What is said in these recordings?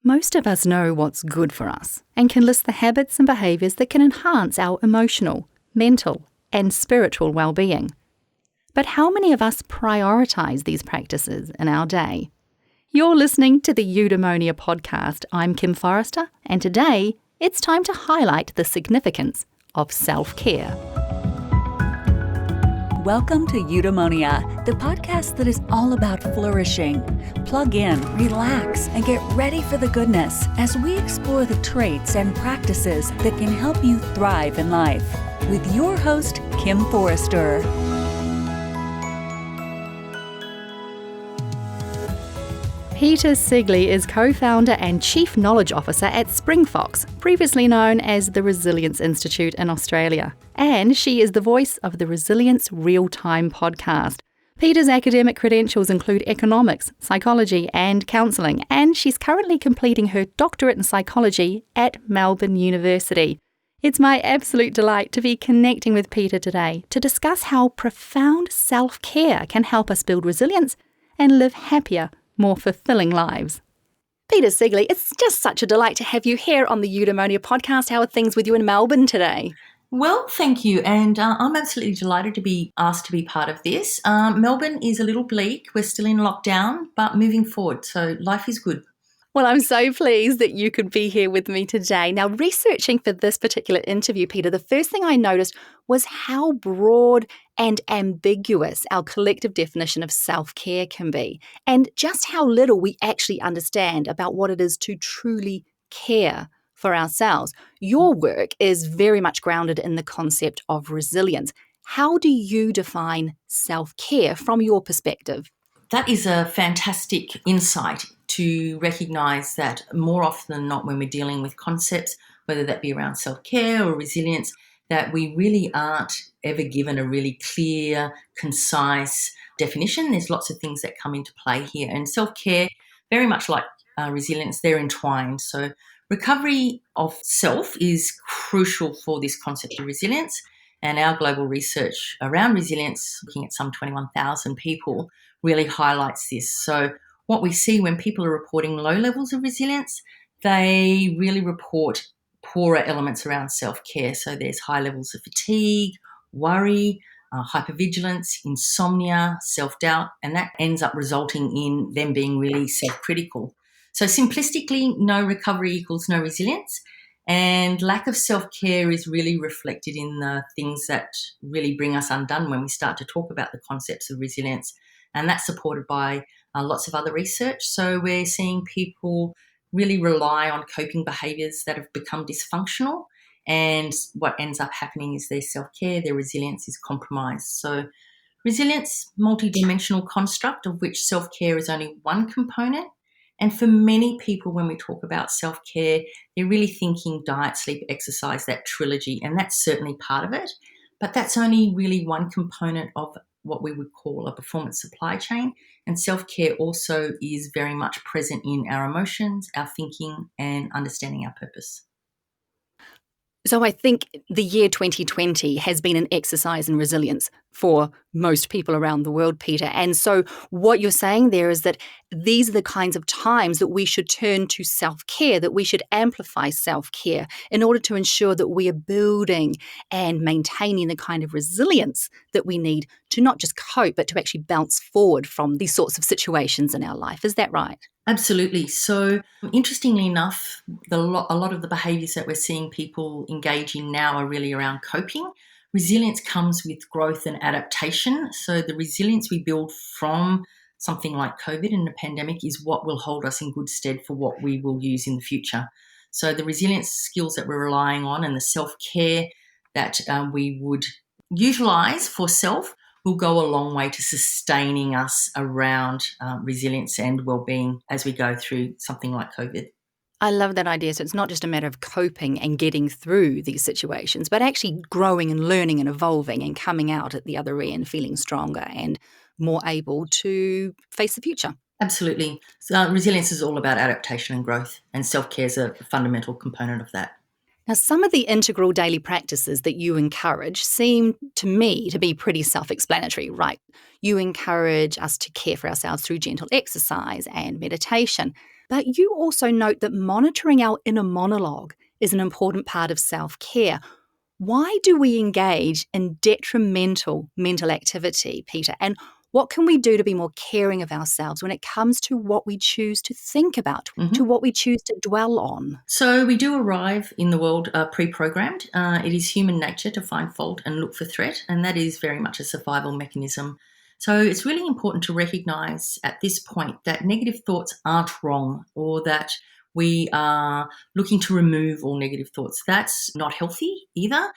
Most of us know what's good for us and can list the habits and behaviours that can enhance our emotional, mental, and spiritual well-being. But how many of us prioritise these practices in our day? You're listening to the Eudaemonia podcast. I'm Kim Forrester, and today it's time to highlight the significance of self-care. Welcome to Eudaemonia, the podcast that is all about flourishing. Plug in, relax, and get ready for the goodness as we explore the traits and practices that can help you thrive in life. With your host, Kim Forrester. Peta Sigley is co-founder and Chief Knowledge Officer at Springfox, previously known as the Resilience Institute in Australia. And she is the voice of the Resilience Real-Time podcast. Peta's academic credentials include economics, psychology and counselling, and she's currently completing her doctorate in psychology at Melbourne University. It's my absolute delight to be connecting with Peta today to discuss how profound self-care can help us build resilience and live happier, more fulfilling lives. Peta Sigley, it's just such a delight to have you here on the Eudaemonia podcast. How are things with you in Melbourne today? Well, thank you. And I'm absolutely delighted to be asked to be part of this. Melbourne is a little bleak. We're still in lockdown, but moving forward. So life is good. Well, I'm so pleased that you could be here with me today. Now, researching for this particular interview, Peta, the first thing I noticed was how broad and ambiguous our collective definition of self-care can be, and just how little we actually understand about what it is to truly care for ourselves. Your work is very much grounded in the concept of resilience. How do you define self-care from your perspective? That is a fantastic insight to recognise that more often than not when we're dealing with concepts, whether that be around self-care or resilience, that we really aren't ever given a really clear, concise definition. There's lots of things that come into play here. And self-care, very much like resilience, they're entwined. So recovery of self is crucial for this concept of resilience. And our global research around resilience, looking at some 21,000 people, really highlights this. So what we see when people are reporting low levels of resilience, they really report poorer elements around self-care. So there's high levels of fatigue, worry, hypervigilance, insomnia, self-doubt, and that ends up resulting in them being really self-critical. So simplistically, no recovery equals no resilience, and lack of self-care is really reflected in the things that really bring us undone when we start to talk about the concepts of resilience, and that's supported by lots of other research. So we're seeing people really rely on coping behaviours that have become dysfunctional, and what ends up happening is their self-care, their resilience is compromised. So resilience, multidimensional construct of which self-care is only one component. And for many people, when we talk about self-care, they're really thinking diet, sleep, exercise, that trilogy, and that's certainly part of it. But that's only really one component of what we would call a performance supply chain. And self-care also is very much present in our emotions, our thinking, and understanding our purpose. So I think the year 2020 has been an exercise in resilience for most people around the world, Peta. And so what you're saying there is that these are the kinds of times that we should turn to self-care, that we should amplify self-care in order to ensure that we are building and maintaining the kind of resilience that we need to not just cope, but to actually bounce forward from these sorts of situations in our life. Is that right? Absolutely. So interestingly enough, a lot of the behaviours that we're seeing people engage in now are really around coping. Resilience comes with growth and adaptation. So the resilience we build from something like COVID and the pandemic is what will hold us in good stead for what we will use in the future. So the resilience skills that we're relying on and the self-care that we would utilise for self will go a long way to sustaining us around resilience and well-being as we go through something like COVID. I love that idea. So it's not just a matter of coping and getting through these situations, but actually growing and learning and evolving and coming out at the other end feeling stronger and more able to face the future. Absolutely. So, resilience is all about adaptation and growth, and self-care is a fundamental component of that. Now, some of the integral daily practices that you encourage seem to me to be pretty self-explanatory, right? You encourage us to care for ourselves through gentle exercise and meditation. But you also note that monitoring our inner monologue is an important part of self-care. Why do we engage in detrimental mental activity, Peter? And what can we do to be more caring of ourselves when it comes to what we choose to think about, to what we choose to dwell on? So we do arrive in the world pre-programmed. It is human nature to find fault and look for threat, and that is very much a survival mechanism. So it's really important to recognise at this point that negative thoughts aren't wrong, or that we are looking to remove all negative thoughts. That's not healthy either.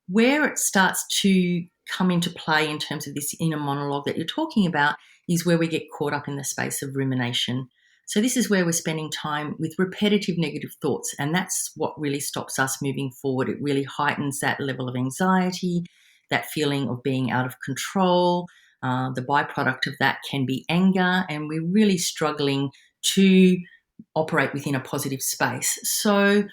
Where it starts to come into play in terms of this inner monologue that you're talking about is where we get caught up in the space of rumination. So this is where we're spending time with repetitive negative thoughts, and that's what really stops us moving forward. It really heightens that level of anxiety, that feeling of being out of control. The byproduct of that can be anger, and we're really struggling to operate within a positive space. So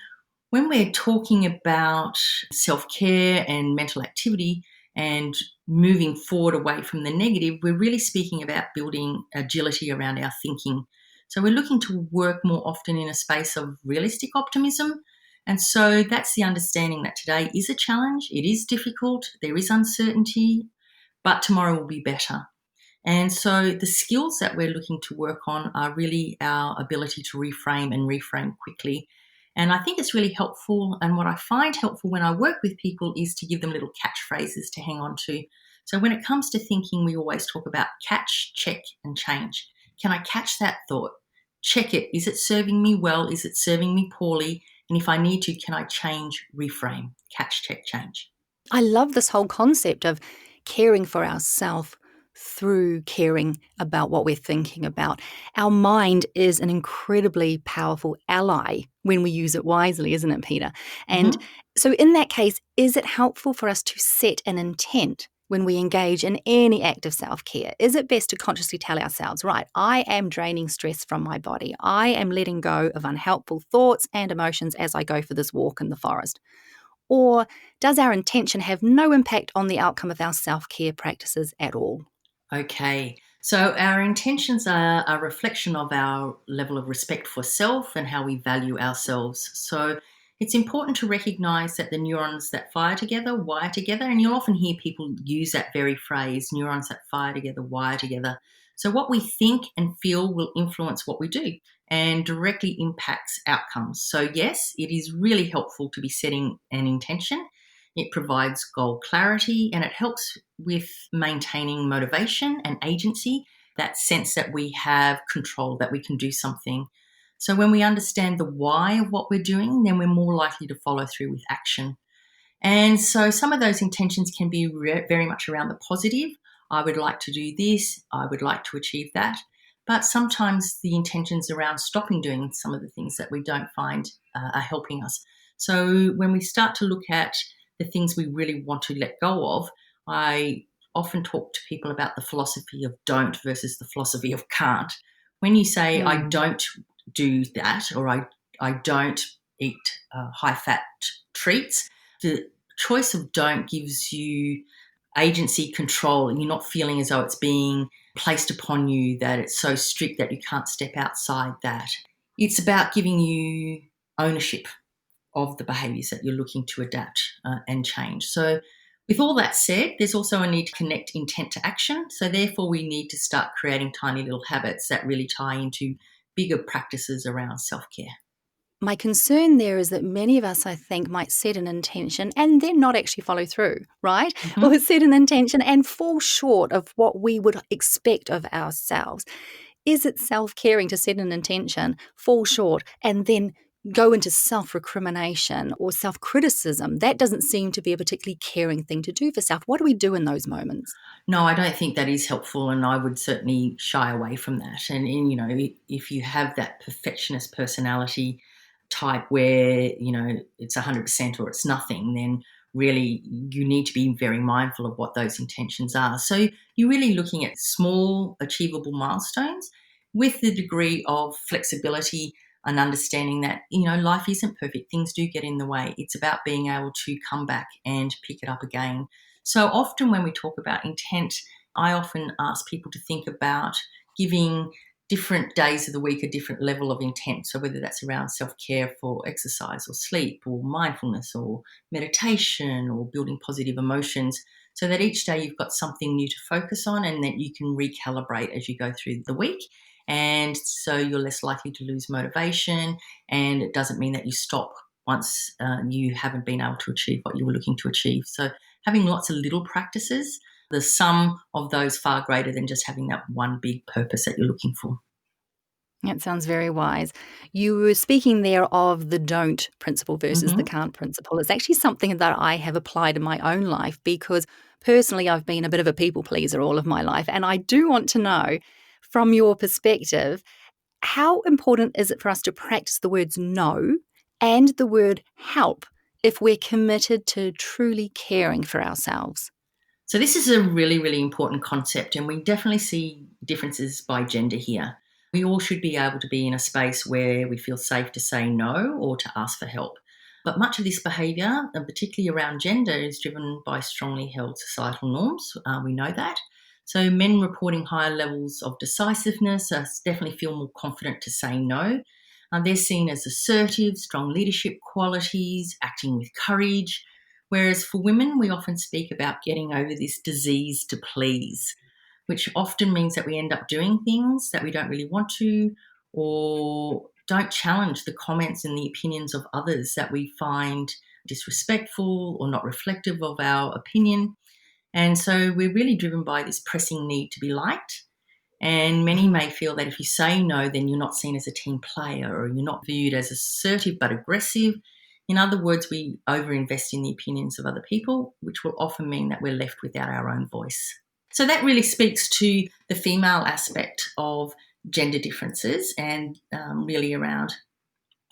when we're talking about self-care and mental activity and moving forward away from the negative, we're really speaking about building agility around our thinking. So we're looking to work more often in a space of realistic optimism. And so that's the understanding that today is a challenge. It is difficult. There is uncertainty, but tomorrow will be better. And so the skills that we're looking to work on are really our ability to reframe and reframe quickly. And I think it's really helpful. And what I find helpful when I work with people is to give them little catchphrases to hang on to. So when it comes to thinking, we always talk about catch, check, and change. Can I catch that thought? Check it. Is it serving me well? Is it serving me poorly? And if I need to, can I change, reframe? Catch, check, change. I love this whole concept of caring for ourselves through caring about what we're thinking about. Our mind is an incredibly powerful ally when we use it wisely, isn't it, Peter? And so in that case, is it helpful for us to set an intent when we engage in any act of self-care? Is it best to consciously tell ourselves, right, I am draining stress from my body. I am letting go of unhelpful thoughts and emotions as I go for this walk in the forest? Or does our intention have no impact on the outcome of our self-care practices at all? Okay, so our intentions are a reflection of our level of respect for self and how we value ourselves. So it's important to recognize that the neurons that fire together wire together, and you'll often hear people use that very phrase, neurons that fire together wire together. So what we think and feel will influence what we do and directly impacts outcomes. So yes, it is really helpful to be setting an intention. It provides goal clarity and it helps with maintaining motivation and agency, that sense that we have control, that we can do something. So when we understand the why of what we're doing, then we're more likely to follow through with action. And so some of those intentions can be very much around the positive. I would like to do this. I would like to achieve that. But sometimes the intentions around stopping doing some of the things that we don't find are helping us. So when we start to look at the things we really want to let go of, I often talk to people about the philosophy of don't versus the philosophy of can't. When you say, I don't do that, or I don't eat high-fat treats, the choice of don't gives you agency, control, and you're not feeling as though it's being placed upon you, that it's so strict that you can't step outside that. It's about giving you ownership of the behaviours that you're looking to adapt and change. So with all that said, there's also a need to connect intent to action. So therefore, we need to start creating tiny little habits that really tie into bigger practices around self-care. My concern there is that many of us, I think, might set an intention and then not actually follow through, right? Or set an intention and fall short of what we would expect of ourselves. Is it self-caring to set an intention, fall short, and then go into self-recrimination or self-criticism? That doesn't seem to be a particularly caring thing to do for self. What do we do in those moments? No, I don't think that is helpful, and I would certainly shy away from that. And you know, if you have that perfectionist personality type where, you know, it's 100% or it's nothing, then really you need to be very mindful of what those intentions are. So you're really looking at small, achievable milestones with the degree of flexibility and understanding that, you know, life isn't perfect. Things do get in the way. It's about being able to come back and pick it up again. So often when we talk about intent, I often ask people to think about giving different days of the week a different level of intent. So whether that's around self-care for exercise or sleep or mindfulness or meditation or building positive emotions, so that each day you've got something new to focus on and that you can recalibrate as you go through the week. And so you're less likely to lose motivation, and it doesn't mean that you stop once you haven't been able to achieve what you were looking to achieve. So having lots of little practices, the sum of those far greater than just having that one big purpose that you're looking for. That sounds very wise. You were speaking there of the don't principle versus the can't principle. It's actually something that I have applied in my own life because personally I've been a bit of a people pleaser all of my life. And I do want to know, from your perspective, how important is it for us to practice the words no and the word help if we're committed to truly caring for ourselves? So this is a really, really important concept, and we definitely see differences by gender here. We all should be able to be in a space where we feel safe to say no or to ask for help. But much of this behaviour, and particularly around gender, is driven by strongly held societal norms. We know that. So men reporting higher levels of decisiveness definitely feel more confident to say no. They're seen as assertive, strong leadership qualities, acting with courage. Whereas for women, we often speak about getting over this disease to please, which often means that we end up doing things that we don't really want to, or don't challenge the comments and the opinions of others that we find disrespectful or not reflective of our opinion. And so we're really driven by this pressing need to be liked. And many may feel that if you say no, then you're not seen as a team player or you're not viewed as assertive but aggressive. In other words, we overinvest in the opinions of other people, which will often mean that we're left without our own voice. So that really speaks to the female aspect of gender differences and really around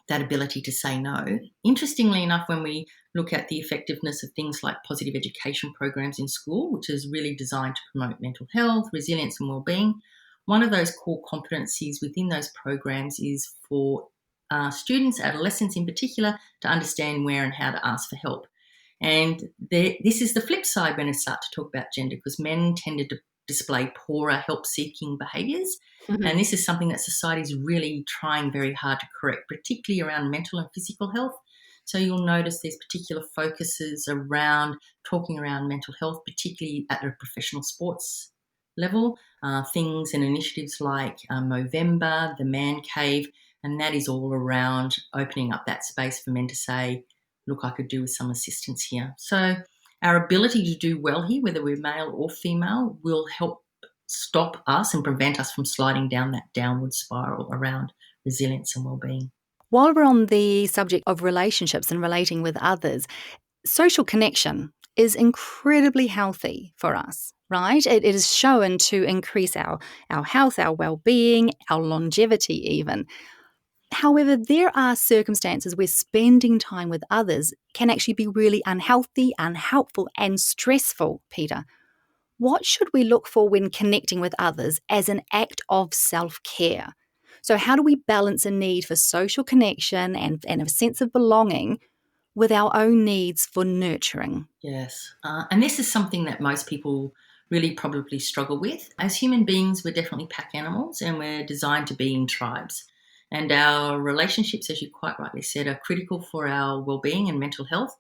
that ability to say no. Interestingly enough, when we look at the effectiveness of things like positive education programs in school, which is really designed to promote mental health, resilience and well-being, one of those core competencies within those programs is for students, adolescents in particular, to understand where and how to ask for help. And this is the flip side when I start to talk about gender, because men tended to display poorer help-seeking behaviours. And this is something that society is really trying very hard to correct, particularly around mental and physical health. So you'll notice there's particular focuses around talking around mental health, particularly at a professional sports level. Things and initiatives like Movember, the Man Cave, and that is all around opening up that space for men to say, look, I could do with some assistance here. So our ability to do well here, whether we're male or female, will help stop us and prevent us from sliding down that downward spiral around resilience and well-being. While we're on the subject of relationships and relating with others, social connection is incredibly healthy for us, right? It is shown to increase our health, our well-being, our longevity even. However, there are circumstances where spending time with others can actually be really unhealthy, unhelpful, and stressful, Peter. What should we look for when connecting with others as an act of self-care? So how do we balance a need for social connection and a sense of belonging with our own needs for nurturing? Yes, and this is something that most people really probably struggle with. As human beings, we're definitely pack animals and we're designed to be in tribes. And our relationships, as you quite rightly said, are critical for our well-being and mental health.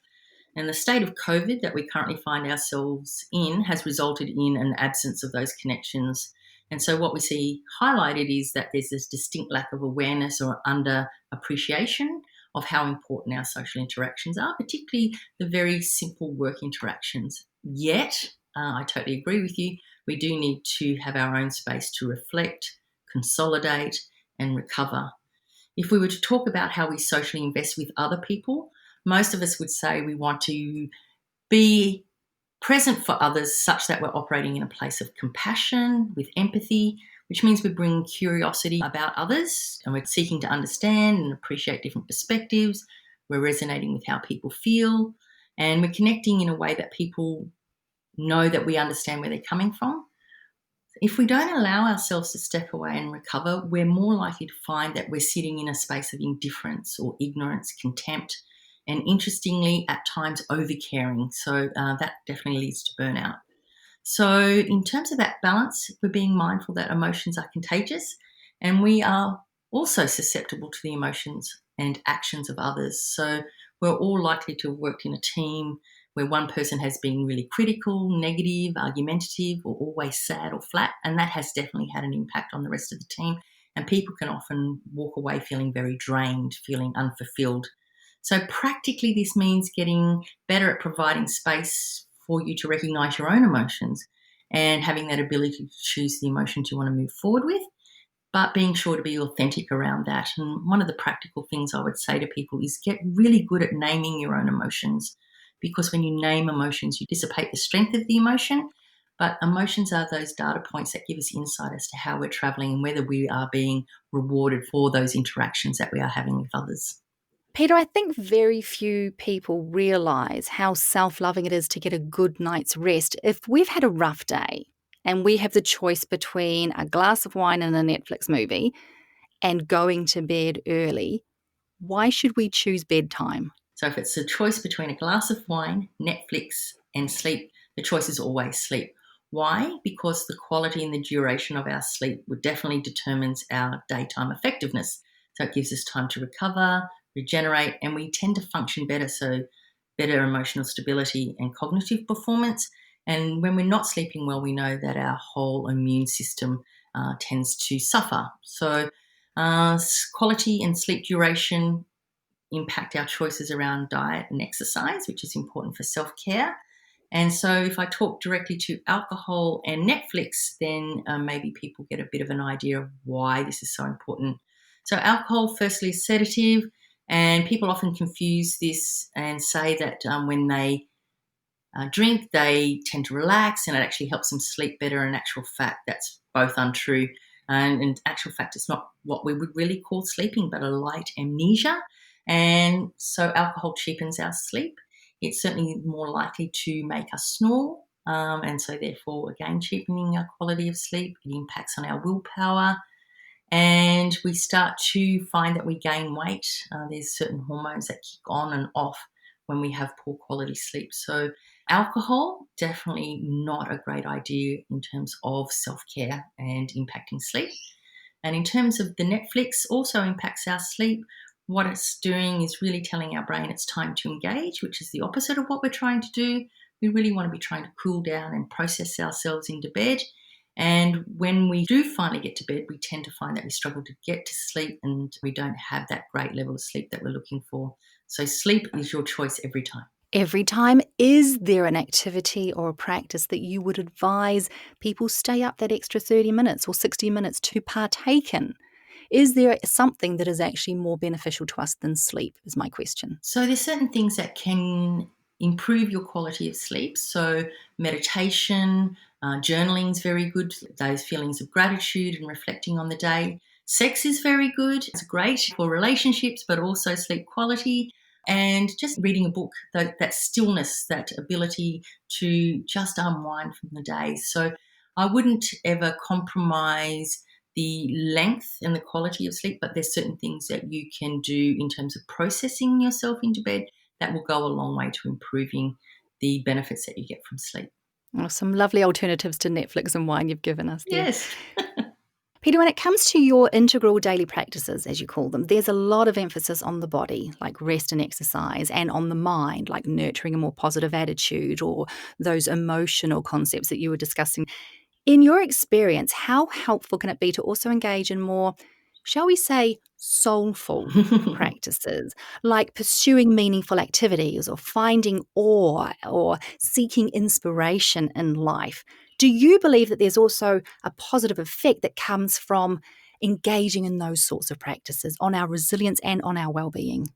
And the state of COVID that we currently find ourselves in has resulted in an absence of those connections. And so what we see highlighted is that there's this distinct lack of awareness or under appreciation of how important our social interactions are, particularly the very simple work interactions. Yet, I totally agree with you, we do need to have our own space to reflect, consolidate, and recover. If we were to talk about how we socially invest with other people, most of us would say we want to be present for others such that we're operating in a place of compassion, with empathy, which means we bring curiosity about others and we're seeking to understand and appreciate different perspectives. We're resonating with how people feel and we're connecting in a way that people know that we understand where they're coming from. If we don't allow ourselves to step away and recover, we're more likely to find that we're sitting in a space of indifference or ignorance, contempt, and interestingly, at times over-caring. So that definitely leads to burnout. So in terms of that balance, we're being mindful that emotions are contagious And we are also susceptible to the emotions and actions of others. So we're all likely to have worked in a team where one person has been really critical, negative, argumentative, or always sad or flat, and that has definitely had an impact on the rest of the team. And people can often walk away feeling very drained, feeling unfulfilled. So practically this means getting better at providing space for you to recognise your own emotions and having that ability to choose the emotions you want to move forward with, but being sure to be authentic around that. And one of the practical things I would say to people is get really good at naming your own emotions, because when you name emotions, you dissipate the strength of the emotion. But emotions are those data points that give us insight as to how we're travelling and whether we are being rewarded for those interactions that we are having with others. Peter, I think very few people realise how self-loving it is to get a good night's rest. If we've had a rough day and we have the choice between a glass of wine and a Netflix movie and going to bed early, why should we choose bedtime? So if it's a choice between a glass of wine, Netflix, and sleep, the choice is always sleep. Why? Because the quality and the duration of our sleep definitely determines our daytime effectiveness. So it gives us time to recover, regenerate, and we tend to function better. So better emotional stability and cognitive performance. And when we're not sleeping well, we know that our whole immune system tends to suffer. So quality and sleep duration impact our choices around diet and exercise, which is important for self-care. And so if I talk directly to alcohol and Netflix, then maybe people get a bit of an idea of why this is so important. So alcohol, firstly, is sedative, and people often confuse this and say that when they drink, they tend to relax and it actually helps them sleep better. In actual fact, that's both untrue. And in actual fact, it's not what we would really call sleeping, but a light amnesia. And so alcohol cheapens our sleep. It's certainly more likely to make us snore. And so therefore, again, cheapening our quality of sleep. It impacts on our willpower. And we start to find that we gain weight. There's certain hormones that kick on and off when we have poor quality sleep. So alcohol, definitely not a great idea in terms of self-care and impacting sleep. And in terms of the Netflix, also impacts our sleep. What it's doing is really telling our brain it's time to engage, which is the opposite of what we're trying to do. We really want to be trying to cool down and process ourselves into bed. And when we do finally get to bed, we tend to find that we struggle to get to sleep and we don't have that great level of sleep that we're looking for. So sleep is your choice every time. Every time, is there an activity or a practice that you would advise people stay up that extra 30 minutes or 60 minutes to partake in? Is there something that is actually more beneficial to us than sleep, is my question. So there's certain things that can improve your quality of sleep. So meditation, journaling is very good. Those feelings of gratitude and reflecting on the day. Sex is very good. It's great for relationships, but also sleep quality. And just reading a book, that stillness, that ability to just unwind from the day. So I wouldn't ever compromise the length and the quality of sleep, but there's certain things that you can do in terms of processing yourself into bed that will go a long way to improving the benefits that you get from sleep. Oh, some lovely alternatives to Netflix and wine you've given us there. Yes. Peter, when it comes to your integral daily practices, as you call them, there's a lot of emphasis on the body, like rest and exercise, and on the mind, like nurturing a more positive attitude or those emotional concepts that you were discussing. In your experience, how helpful can it be to also engage in more, shall we say, soulful practices, like pursuing meaningful activities or finding awe or seeking inspiration in life? Do you believe that there's also a positive effect that comes from engaging in those sorts of practices on our resilience and on our well-being?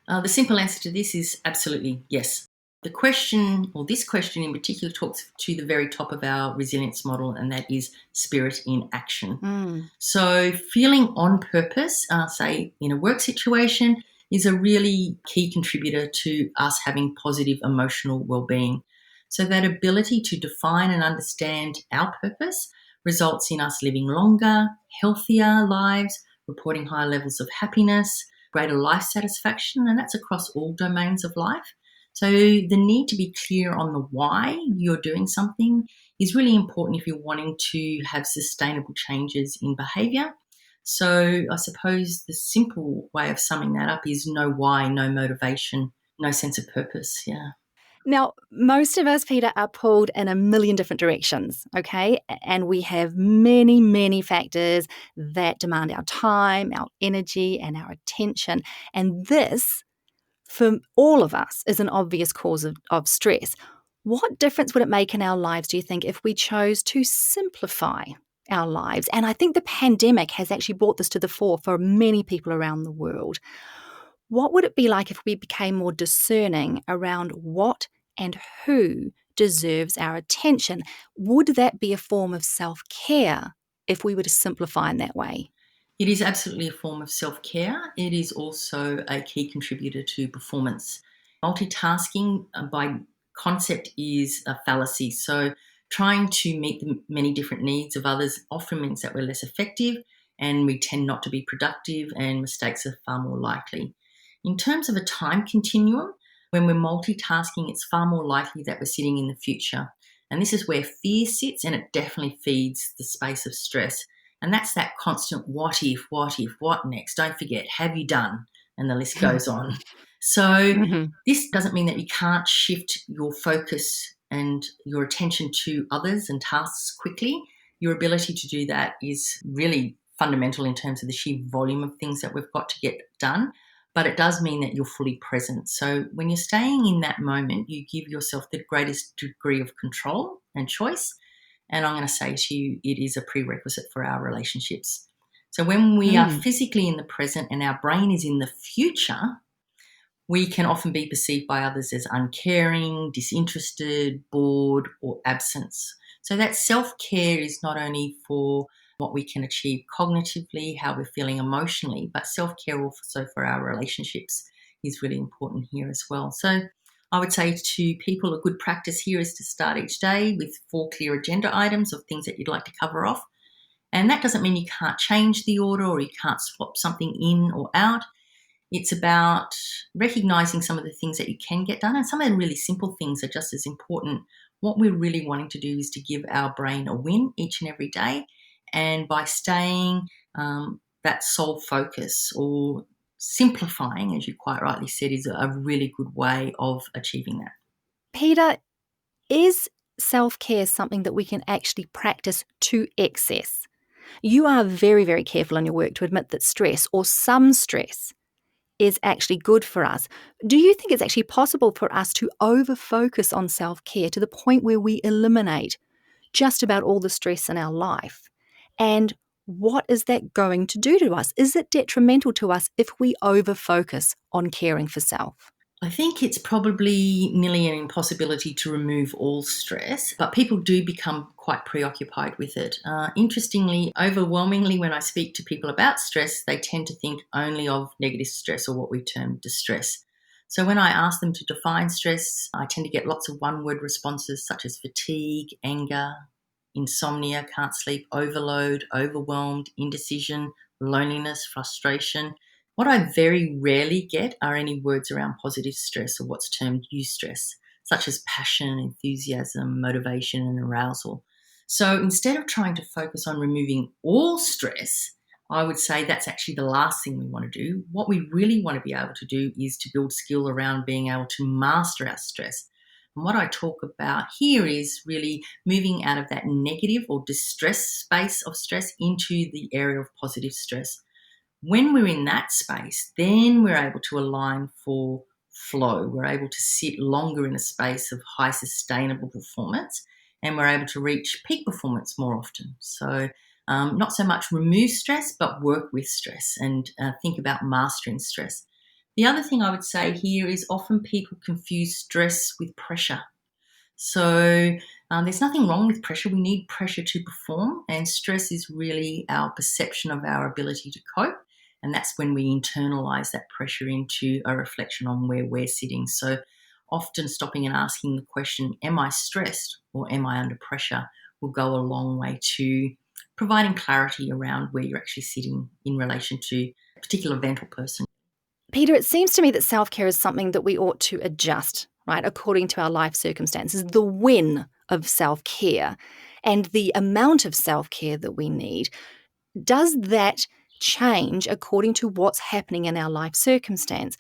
The simple answer to this is absolutely yes. The question, or this question in particular, talks to the very top of our resilience model, and that is spirit in action. So feeling on purpose, say in a work situation, is a really key contributor to us having positive emotional well-being. So that ability to define and understand our purpose results in us living longer, healthier lives, reporting higher levels of happiness, greater life satisfaction, and that's across all domains of life. So the need to be clear on the why you're doing something is really important if you're wanting to have sustainable changes in behaviour. So I suppose the simple way of summing that up is no why, no motivation, no sense of purpose. Yeah. Now, most of us, Peter, are pulled in a million different directions, okay? And we have many, many factors that demand our time, our energy, and our attention. And this, for all of us, is an obvious cause of stress. What difference would it make in our lives, do you think, if we chose to simplify our lives? And I think the pandemic has actually brought this to the fore for many people around the world. What would it be like if we became more discerning around what and who deserves our attention? Would that be a form of self-care if we were to simplify in that way? It is absolutely a form of self-care. It is also a key contributor to performance. Multitasking by concept is a fallacy. So trying to meet the many different needs of others often means that we're less effective and we tend not to be productive, and mistakes are far more likely. In terms of a time continuum, when we're multitasking, it's far more likely that we're sitting in the future. And this is where fear sits, and it definitely feeds the space of stress. And that's that constant what if, what next? Don't forget, have you done? And the list goes on. So Mhm. this doesn't mean that you can't shift your focus and your attention to others and tasks quickly. Your ability to do that is really fundamental in terms of the sheer volume of things that we've got to get done. But it does mean that you're fully present. So when you're staying in that moment, you give yourself the greatest degree of control and choice. And I'm going to say to you, it is a prerequisite for our relationships. So when we are Mm. physically in the present and our brain is in the future, we can often be perceived by others as uncaring, disinterested, bored, or absent. So that self-care is not only for what we can achieve cognitively, how we're feeling emotionally, but self-care also for our relationships is really important here as well. So I would say to people, a good practice here is to start each day with 4 clear agenda items of things that you'd like to cover off. And that doesn't mean you can't change the order or you can't swap something in or out. It's about recognizing some of the things that you can get done, and some of the really simple things are just as important. What we're really wanting to do is to give our brain a win each and every day. And by staying that sole focus or simplifying, as you quite rightly said, is a really good way of achieving that. Peter, is self-care something that we can actually practice to excess? You are very, very careful in your work to admit that stress, or some stress, is actually good for us. Do you think it's actually possible for us to over-focus on self-care to the point where we eliminate just about all the stress in our life? And what is that going to do to us? Is it detrimental to us if we over-focus on caring for self? I think it's probably nearly an impossibility to remove all stress, but people do become quite preoccupied with it. Interestingly, overwhelmingly, when I speak to people about stress, they tend to think only of negative stress, or what we term distress. So when I ask them to define stress, I tend to get lots of one-word responses such as fatigue, anger, insomnia, can't sleep, overload, overwhelmed, indecision, loneliness, frustration. What I very rarely get are any words around positive stress or what's termed eustress, such as passion, enthusiasm, motivation, and arousal. So instead of trying to focus on removing all stress, I would say that's actually the last thing we want to do. What we really want to be able to do is to build skill around being able to master our stress. And what I talk about here is really moving out of that negative or distress space of stress into the area of positive stress. When we're in that space, then we're able to align for flow. We're able to sit longer in a space of high sustainable performance, and we're able to reach peak performance more often. So not so much remove stress, but work with stress and think about mastering stress. The other thing I would say here is often people confuse stress with pressure. So there's nothing wrong with pressure. We need pressure to perform, and stress is really our perception of our ability to cope. And that's when we internalize that pressure into a reflection on where we're sitting. So often stopping and asking the question, am I stressed or am I under pressure, will go a long way to providing clarity around where you're actually sitting in relation to a particular event or person. Peter, it seems to me that self-care is something that we ought to adjust, right, according to our life circumstances. The when of self-care and the amount of self-care that we need, does that change according to what's happening in our life circumstance.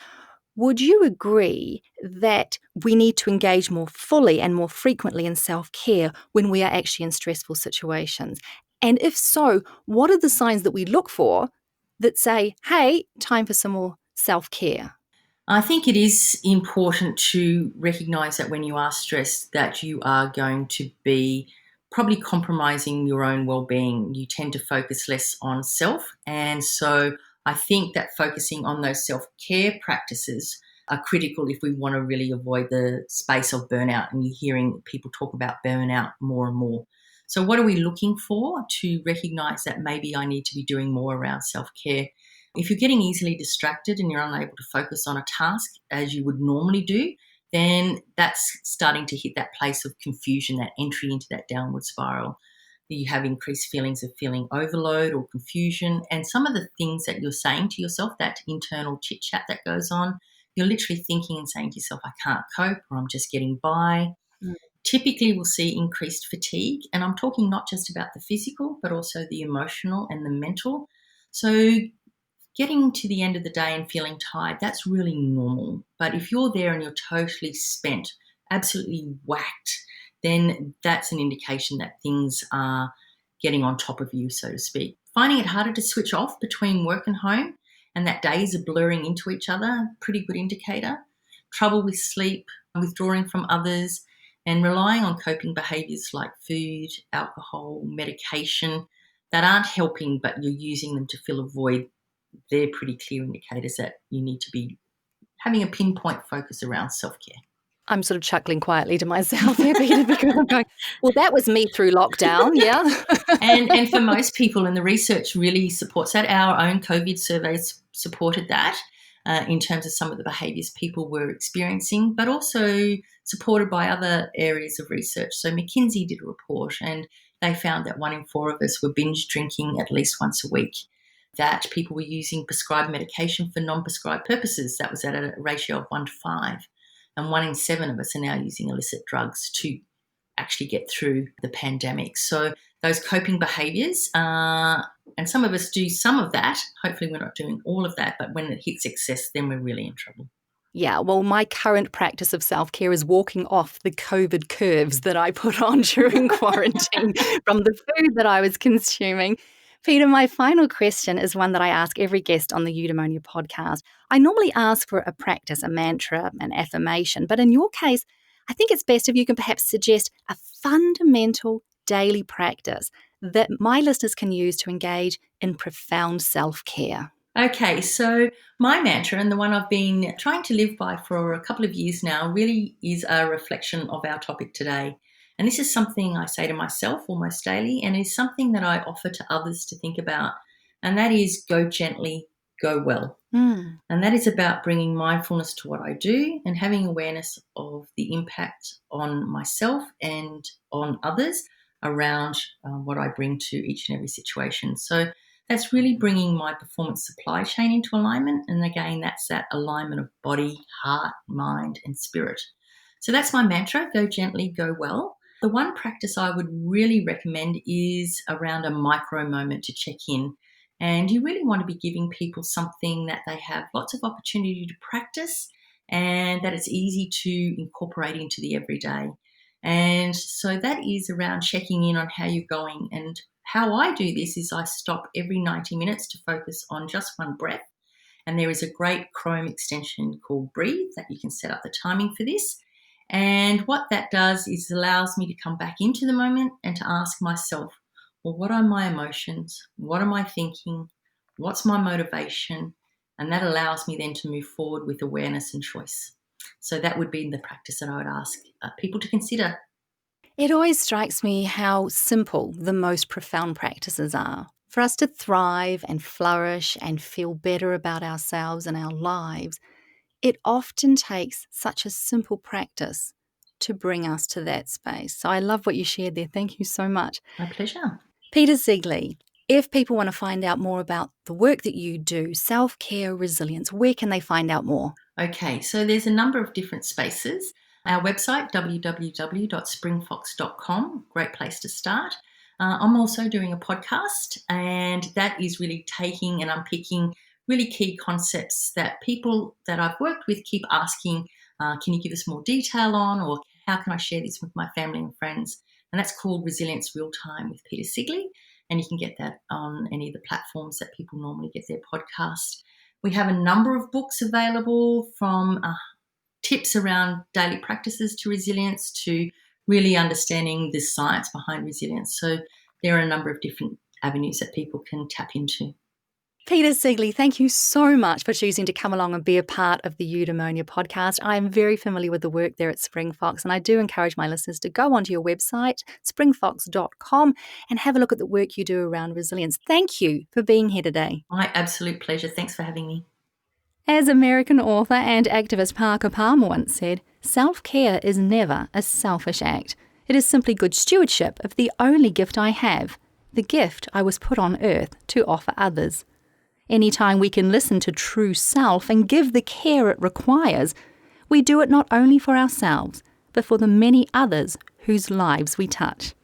Would you agree that we need to engage more fully and more frequently in self-care when we are actually in stressful situations? And if so, what are the signs that we look for that say, hey, time for some more self-care? I think it is important to recognise that when you are stressed, that you are going to be probably compromising your own well-being. You tend to focus less on self. And so I think that focusing on those self-care practices are critical if we want to really avoid the space of burnout. And you're hearing people talk about burnout more and more. So what are we looking for to recognise that maybe I need to be doing more around self-care? If you're getting easily distracted and you're unable to focus on a task as you would normally do, then that's starting to hit that place of confusion, that entry into that downward spiral. You have increased feelings of feeling overload or confusion. And some of the things that you're saying to yourself, that internal chit chat that goes on, you're literally thinking and saying to yourself, I can't cope, or I'm just getting by. Typically, we'll see increased fatigue. And I'm talking not just about the physical, but also the emotional and the mental. So getting to the end of the day and feeling tired, that's really normal. But if you're there and you're totally spent, absolutely whacked, then that's an indication that things are getting on top of you, so to speak. Finding it harder to switch off between work and home and that days are blurring into each other, pretty good indicator. Trouble with sleep, withdrawing from others, and relying on coping behaviours like food, alcohol, medication that aren't helping, but you're using them to fill a void. They're pretty clear indicators that you need to be having a pinpoint focus around self-care. I'm sort of chuckling quietly to myself here, Peter, because I'm going, well, that was me through lockdown, yeah. and for most people, and the research really supports that, our own COVID surveys supported that in terms of some of the behaviours people were experiencing, but also supported by other areas of research. So McKinsey did a report and they found that 1 in 4 of us were binge drinking at least once a week, that people were using prescribed medication for non-prescribed purposes. That was at a ratio of 1 to 5. And 1 in 7 of us are now using illicit drugs to actually get through the pandemic. So those coping behaviours, and some of us do some of that. Hopefully we're not doing all of that, but when it hits excess, then we're really in trouble. Yeah, well, my current practice of self-care is walking off the COVID curves that I put on during quarantine from the food that I was consuming. Peter, my final question is one that I ask every guest on the Eudaemonia podcast. I normally ask for a practice, a mantra, an affirmation, but in your case, I think it's best if you can perhaps suggest a fundamental daily practice that my listeners can use to engage in profound self-care. Okay, so my mantra, and the one I've been trying to live by for a couple of years now, really is a reflection of our topic today. And this is something I say to myself almost daily, and is something that I offer to others to think about. And that is go gently, go well. And that is about bringing mindfulness to what I do and having awareness of the impact on myself and on others around what I bring to each and every situation. So that's really bringing my performance supply chain into alignment. And again, that's that alignment of body, heart, mind, and spirit. So that's my mantra, go gently, go well. The one practice I would really recommend is around a micro moment to check in. And you really want to be giving people something that they have lots of opportunity to practice and that it's easy to incorporate into the everyday. And so that is around checking in on how you're going. And how I do this is I stop every 90 minutes to focus on just one breath. And there is a great Chrome extension called Breathe that you can set up the timing for this. And what that does is allows me to come back into the moment and to ask myself, well, what are my emotions? What am I thinking? What's my motivation? And that allows me then to move forward with awareness and choice. So that would be the practice that I would ask people to consider. It always strikes me how simple the most profound practices are. For us to thrive and flourish and feel better about ourselves and our lives, it often takes such a simple practice to bring us to that space. So I love what you shared there. Thank you so much. My pleasure. Peta Sigley, if people want to find out more about the work that you do, self-care, resilience, where can they find out more? Okay, so there's a number of different spaces. Our website, www.springfox.com, great place to start. I'm also doing a podcast, and that is really taking and unpicking really key concepts that people that I've worked with keep asking, can you give us more detail on, or how can I share this with my family and friends? And that's called Resilience Real Time with Peta Sigley, and you can get that on any of the platforms that people normally get their podcast. We have a number of books available, from tips around daily practices to resilience to really understanding the science behind resilience. So there are a number of different avenues that people can tap into. Peta Sigley, thank you so much for choosing to come along and be a part of the Eudaemonia podcast. I am very familiar with the work there at Springfox, and I do encourage my listeners to go onto your website, springfox.com, and have a look at the work you do around resilience. Thank you for being here today. My absolute pleasure. Thanks for having me. As American author and activist Parker Palmer once said, self-care is never a selfish act. It is simply good stewardship of the only gift I have, the gift I was put on earth to offer others. Anytime we can listen to true self and give the care it requires, we do it not only for ourselves, but for the many others whose lives we touch.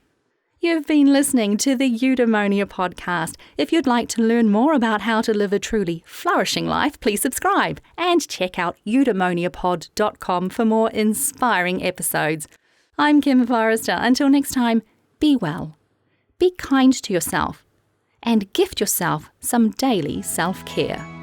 You've been listening to the Eudaemonia podcast. If you'd like to learn more about how to live a truly flourishing life, please subscribe and check out eudaemoniapod.com for more inspiring episodes. I'm Kim Forrester. Until next time, be well, be kind to yourself, and gift yourself some daily self-care.